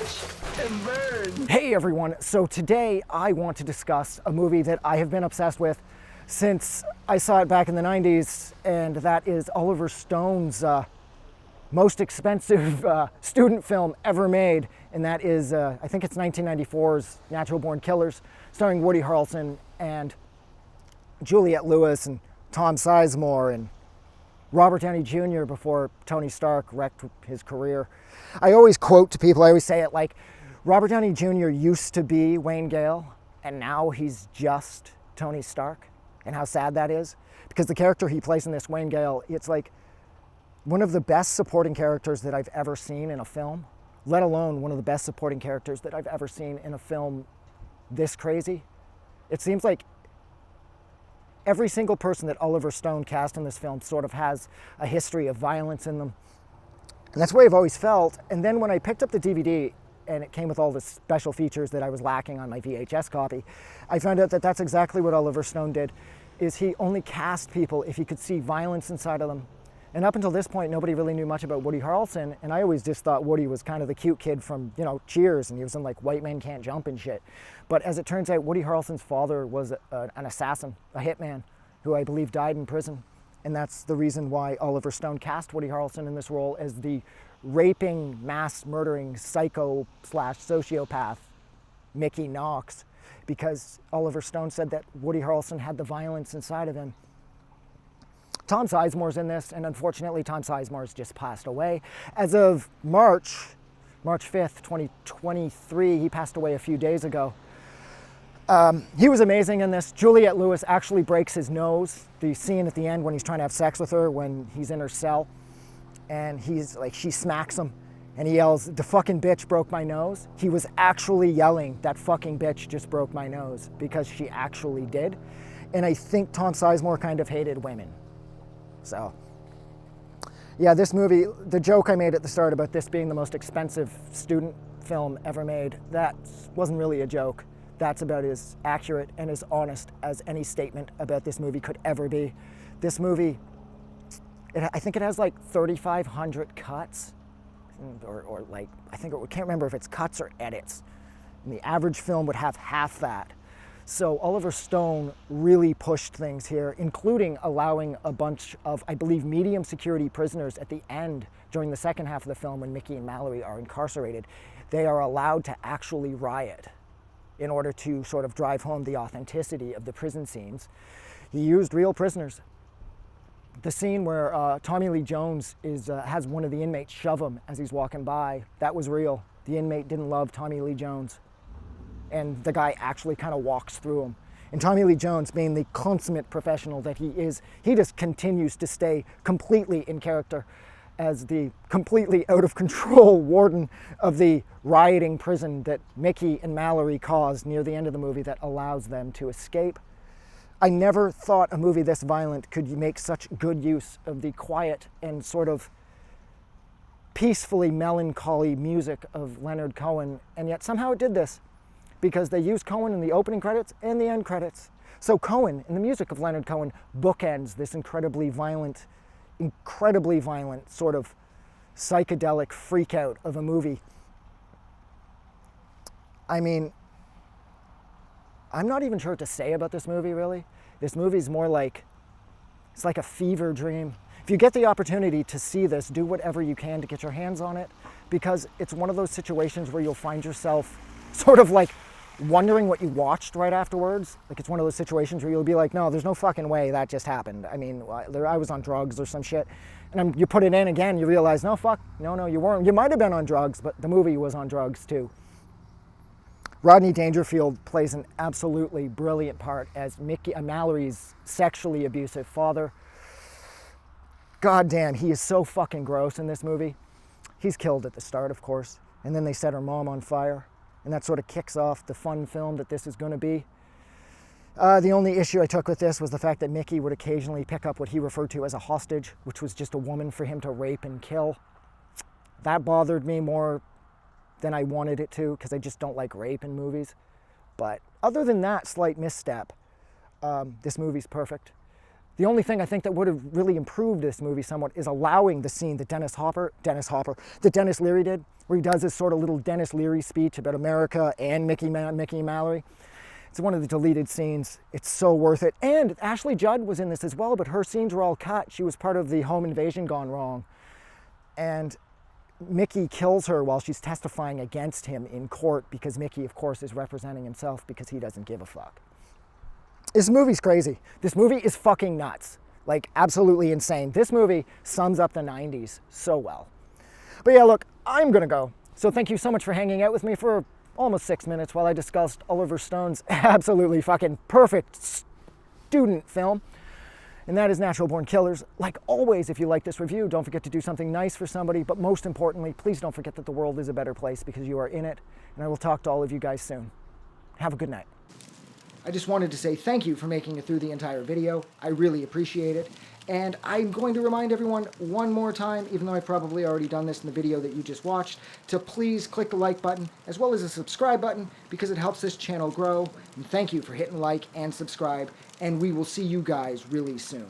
Watch and burn. Hey everyone, so today I want to discuss a movie that I have been obsessed with since I saw it back in the 90s, and that is Oliver Stone's most expensive student film ever made, and that is, I think it's 1994's Natural Born Killers, starring Woody Harrelson and Juliette Lewis and Tom Sizemore and Robert Downey Jr. before Tony Stark wrecked his career. I always quote to people, I always say it like, Robert Downey Jr. used to be Wayne Gale, and now he's just Tony Stark, and how sad that is. Because the character he plays in this, Wayne Gale, it's like one of the best supporting characters that I've ever seen in a film, let alone one of the best supporting characters that I've ever seen in a film this crazy. It seems like every single person that Oliver Stone cast in this film sort of has a history of violence in them. And that's the way I've always felt. And then when I picked up the DVD and it came with all the special features that I was lacking on my VHS copy, I found out that that's exactly what Oliver Stone did, is he only cast people if he could see violence inside of them. And up until this point, nobody really knew much about Woody Harrelson, and I always just thought Woody was kind of the cute kid from, you know, Cheers, and he was in like White Men Can't Jump and shit. But as it turns out, Woody Harrelson's father was an assassin, a hitman, who I believe died in prison. And that's the reason why Oliver Stone cast Woody Harrelson in this role as the raping, mass murdering psycho / sociopath, Mickey Knox, because Oliver Stone said that Woody Harrelson had the violence inside of him. Tom Sizemore's in this, and unfortunately Tom Sizemore's just passed away. As of March 5th, 2023, he passed away a few days ago. He was amazing in this. Juliette Lewis actually breaks his nose. The scene at the end when he's trying to have sex with her, when he's in her cell, and he's like, she smacks him, and he yells, "The fucking bitch broke my nose." He was actually yelling, "That fucking bitch just broke my nose," because she actually did. And I think Tom Sizemore kind of hated women. So, yeah, this movie, the joke I made at the start about this being the most expensive student film ever made, that wasn't really a joke. That's about as accurate and as honest as any statement about this movie could ever be. This movie, I think it has like 3,500 cuts, or like, I can't remember if it's cuts or edits. And the average film would have half that. So Oliver Stone really pushed things here, including allowing a bunch of, I believe, medium security prisoners at the end during the second half of the film when Mickey and Mallory are incarcerated. They are allowed to actually riot in order to sort of drive home the authenticity of the prison scenes. He used real prisoners. The scene where Tommy Lee Jones has one of the inmates shove him as he's walking by, that was real. The inmate didn't love Tommy Lee Jones, and the guy actually kind of walks through him. And Tommy Lee Jones, being the consummate professional that he is, he just continues to stay completely in character as the completely out of control warden of the rioting prison that Mickey and Mallory caused near the end of the movie that allows them to escape. I never thought a movie this violent could make such good use of the quiet and sort of peacefully melancholy music of Leonard Cohen, and yet somehow it did this, because they used Cohen in the opening credits and the end credits. So Cohen, and the music of Leonard Cohen, bookends this incredibly violent sort of psychedelic freak out of a movie. I mean, I'm not even sure what to say about this movie, really. This movie's more like, it's like a fever dream. If you get the opportunity to see this, do whatever you can to get your hands on it, because it's one of those situations where you'll find yourself sort of like wondering what you watched right afterwards. Like, it's one of those situations where you'll be like, no, there's no fucking way that just happened. I mean, I was on drugs or some shit. And you put it in again, you realize, no, you weren't. You might have been on drugs, but the movie was on drugs too. Rodney Dangerfield plays an absolutely brilliant part as Mallory's sexually abusive father. God damn, he is so fucking gross in this movie. He's killed at the start, of course, and then they set her mom on fire. And that sort of kicks off the fun film that this is going to be. The only issue I took with this was the fact that Mickey would occasionally pick up what he referred to as a hostage, which was just a woman for him to rape and kill. That bothered me more than I wanted it to, because I just don't like rape in movies. But other than that slight misstep, this movie's perfect. The only thing I think that would have really improved this movie somewhat is allowing the scene that Dennis Leary did, where he does this sort of little Dennis Leary speech about America and Mickey and Mallory. It's one of the deleted scenes. It's so worth it. And Ashley Judd was in this as well, but her scenes were all cut. She was part of the home invasion gone wrong. And Mickey kills her while she's testifying against him in court because Mickey, of course, is representing himself because he doesn't give a fuck. This movie's crazy. This movie is fucking nuts. Like, absolutely insane. This movie sums up the 90s so well. But yeah, look, I'm gonna go. So thank you so much for hanging out with me for almost 6 minutes while I discussed Oliver Stone's absolutely fucking perfect student film. And that is Natural Born Killers. Like always, if you like this review, don't forget to do something nice for somebody. But most importantly, please don't forget that the world is a better place because you are in it. And I will talk to all of you guys soon. Have a good night. I just wanted to say thank you for making it through the entire video. I really appreciate it. And I'm going to remind everyone one more time, even though I've probably already done this in the video that you just watched, to please click the like button as well as the subscribe button because it helps this channel grow. And thank you for hitting like and subscribe. And we will see you guys really soon.